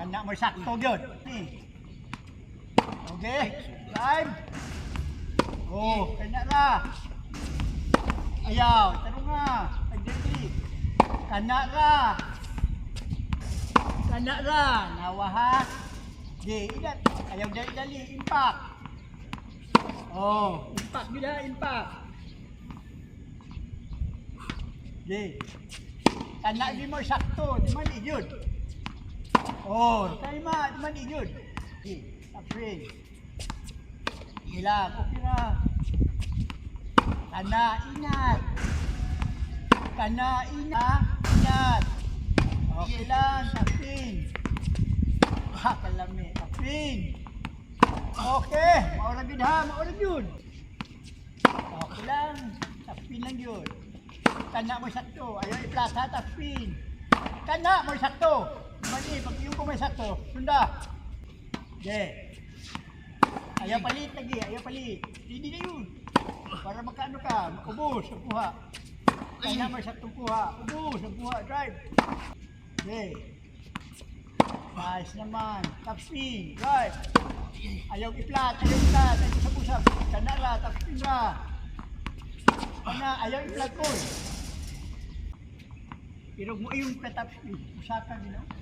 Anak mo sakto gyud. Okay, time. Oh, kanya ra. Ayaw, tanong nga. Pagdali. Kana ra. Kana ra. Nawahas. Di, ikat. Ayaw dali-dali. Impact. Oh, impact gila, impact. Di. Kana di mo sakto. Di man igyod. Oh, tayo ma. Di man igyod. Di, taprin. Gila, kupira. Kana ingat. Kana ingat. Okay lang, tapin. Kalami, tapin. Okay, maurag yun ha, maurag yun. Okay lang, tapin lang yun. Kana mo sakto, ayaw i-plata, tapin. Kana mo sakto. Mali, pag yung ko may sakto, sunda. Okay. Ayaw palit lagi, ayaw palit. Hindi na yun. Para magkaano ka, ubos ang kuha. Kaya naman sa itong kuha, ubos ang kuha, drive. Okay. Nice naman. Top spin, drive. Ayaw i-flat, ayaw usap-usap. Kanala, top spin ra. Kana, ayaw i-flat ko. Pero mo yung ka-top spin, usapan din ako.